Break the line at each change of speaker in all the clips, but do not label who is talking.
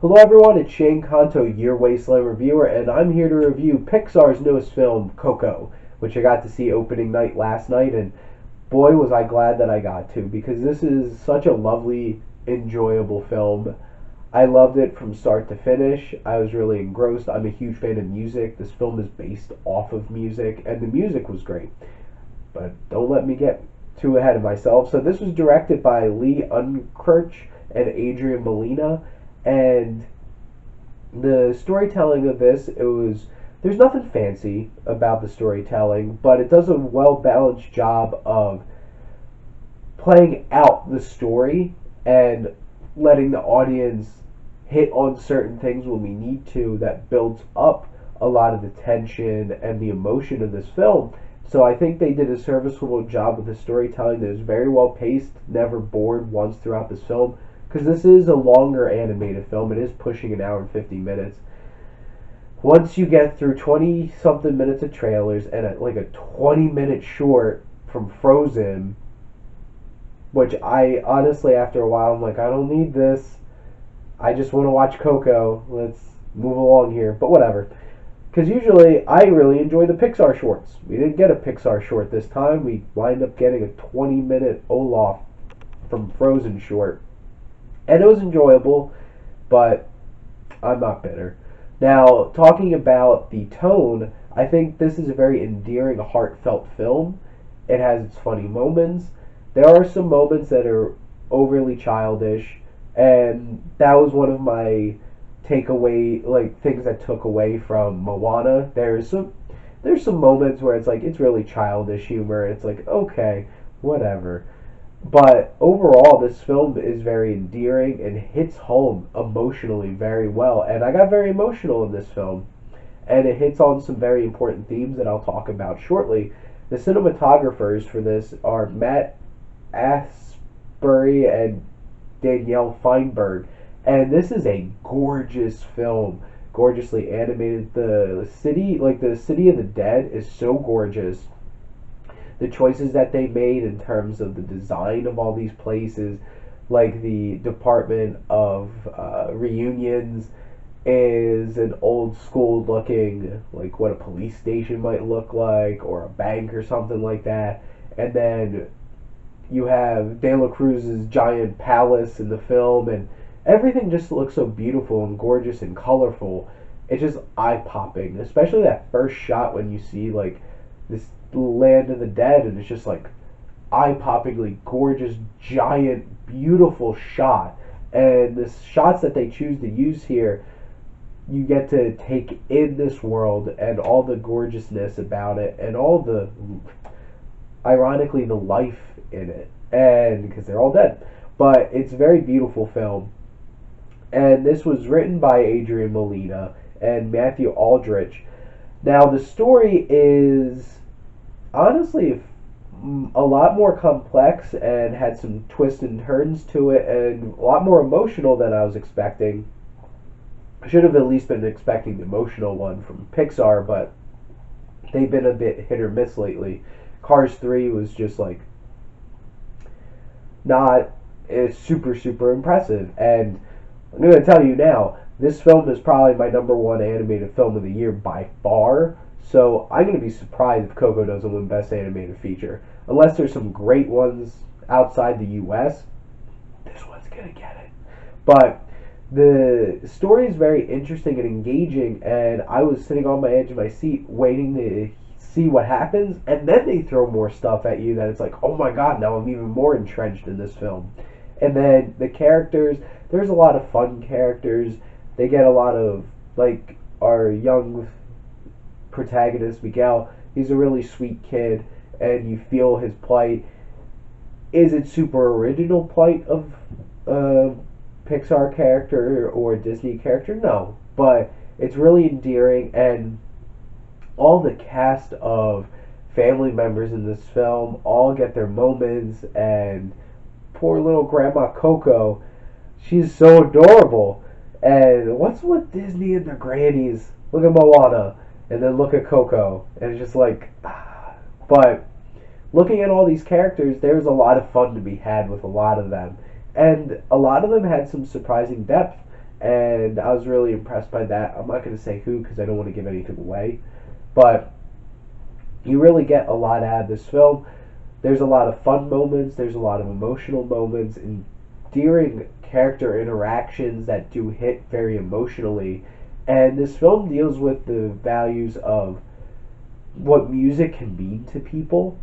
Hello everyone, it's Shane Kanto, your Wasteland reviewer, and I'm here to review Pixar's newest film, Coco, which I got to see opening night last night, and boy was I glad that I got to, because this is such a lovely, enjoyable film. I loved it from start to finish. I was really engrossed. I'm a huge fan of music. This film is based off of music, and the music was great. But don't let me get too ahead of myself. So this was directed by Lee Unkrich and Adrian Molina, and the storytelling of this, there's nothing fancy about the storytelling, but it does a well balanced job of playing out the story and letting the audience hit on certain things when we need to, that builds up a lot of the tension and the emotion of this film. So I think they did a serviceable job with the storytelling that is very well paced, never bored once throughout this film, because this is a longer animated film. It is pushing an hour and 50 minutes. Once you get through 20 something minutes of trailers and like a 20-minute short from Frozen, which I honestly, after a while, I'm like, I don't need this. I just want to watch Coco. Let's move along here. But whatever. Because usually I really enjoy the Pixar shorts. We didn't get a Pixar short this time. We wind up getting a 20-minute Olaf from Frozen short. And it was enjoyable, but I'm not bitter. Now, talking about the tone, I think this is a very endearing, heartfelt film. It has its funny moments. There are some moments that are overly childish, and that was one of my takeaway, like, things that took away from Moana. There's some moments where it's like, it's really childish humor. It's like, okay, whatever. But overall, this film is very endearing and hits home emotionally very well. And I got very emotional in this film. And it hits on some very important themes that I'll talk about shortly. The cinematographers for this are Matt Asbury and Danielle Feinberg. And this is a gorgeous film. Gorgeously animated. The city, like the City of the Dead, is so gorgeous. The choices that they made in terms of the design of all these places, like the Department of Reunions, is an old school looking, like what a police station might look like, or a bank or something like that. And then you have De La Cruz's giant palace in the film, and everything just looks so beautiful and gorgeous and colorful. It's just eye popping, especially that first shot when you see like this land of the dead, and it's just like eye-poppingly gorgeous, giant, beautiful shot. And the shots that they choose to use here, you get to take in this world and all the gorgeousness about it, and all the, ironically, the life in it, and because they're all dead. But it's a very beautiful film, and this was written by Adrian Molina and Matthew Aldrich. Now the story is honestly a lot more complex and had some twists and turns to it, and a lot more emotional than I was expecting. I should have at least been expecting the emotional one from Pixar, but they've been a bit hit or miss lately. Cars 3 was just like not super impressive, and I'm going to tell you now, this film is probably my number one animated film of the year by far. So I'm going to be surprised if Coco doesn't win Best Animated Feature. Unless there's some great ones outside the U.S., this one's going to get it. But the story is very interesting and engaging, and I was sitting on my edge of my seat waiting to see what happens, and then they throw more stuff at you that it's like, oh my god, now I'm even more entrenched in this film. And then the characters, there's a lot of fun characters. They get a lot of, like, our young protagonist Miguel. He's a really sweet kid, and you feel his plight. Is it super original plight of a Pixar character or a Disney character? No, but it's really endearing, and all the cast of family members in this film all get their moments. And poor little grandma Coco, she's so adorable. And what's with Disney and their grannies? Look at Moana, and then look at Coco, and it's just like, but looking at all these characters, there's a lot of fun to be had with a lot of them, and a lot of them had some surprising depth. and I was really impressed by that. I'm not going to say who because I don't want to give anything away, but you really get a lot out of this film. There's a lot of fun moments, there's a lot of emotional moments, and endearing character interactions that do hit very emotionally. And this film deals with the values of what music can mean to people,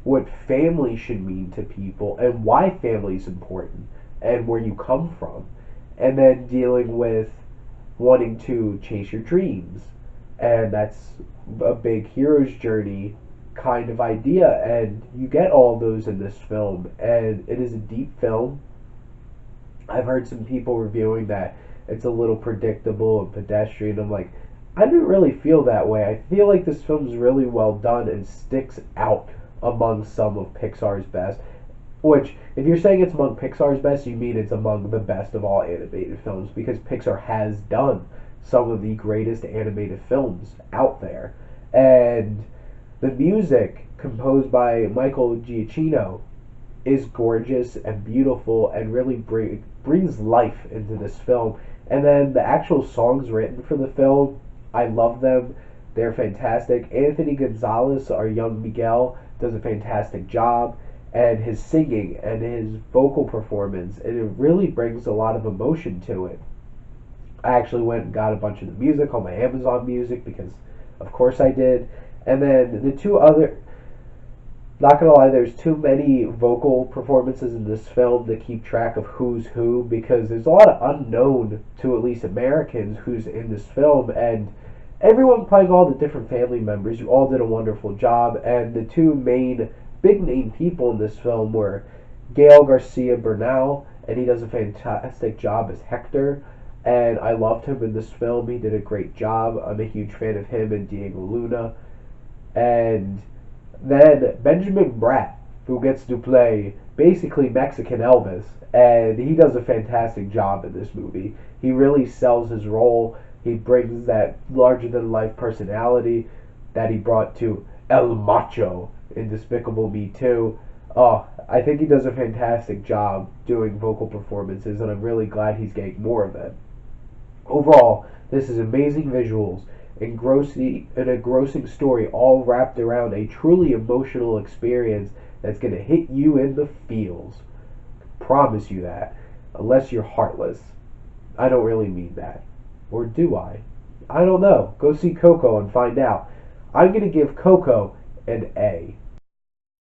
what family should mean to people, and why family is important, and where you come from. And then dealing with wanting to chase your dreams. And that's a big hero's journey kind of idea. And you get all those in this film. And it is a deep film. I've heard some people reviewing that it's a little predictable and pedestrian. I'm like, I didn't really feel that way. I feel like this film is really well done and sticks out among some of Pixar's best. Which, if you're saying it's among Pixar's best, you mean it's among the best of all animated films, because Pixar has done some of the greatest animated films out there. And the music, composed by Michael Giacchino, is gorgeous and beautiful and really brings life into this film. And then the actual songs written for the film, I love them. They're fantastic. Anthony Gonzalez, our young Miguel, does a fantastic job. And his singing and his vocal performance, and it really brings a lot of emotion to it. I actually went and got a bunch of the music on my Amazon Music because, of course, I did. And then the two other, not gonna lie, there's too many vocal performances in this film to keep track of who's who, because there's a lot of unknown, to at least Americans, who's in this film, and everyone playing all the different family members. You all did a wonderful job, and the two main big name people in this film were Gael Garcia Bernal, and he does a fantastic job as Hector, and I loved him in this film. He did a great job. I'm a huge fan of him and Diego Luna. And then Benjamin Bratt, who gets to play basically Mexican Elvis, and he does a fantastic job in this movie. He really sells his role. He brings that larger than life personality that he brought to El Macho in Despicable Me 2. Oh, I think he does a fantastic job doing vocal performances, and I'm really glad he's getting more of them. Overall, this is amazing visuals and an engrossing story, all wrapped around a truly emotional experience that's going to hit you in the feels. Promise you that. Unless you're heartless. I don't really mean that. Or do I? I don't know. Go see Coco and find out. I'm going to give Coco an A.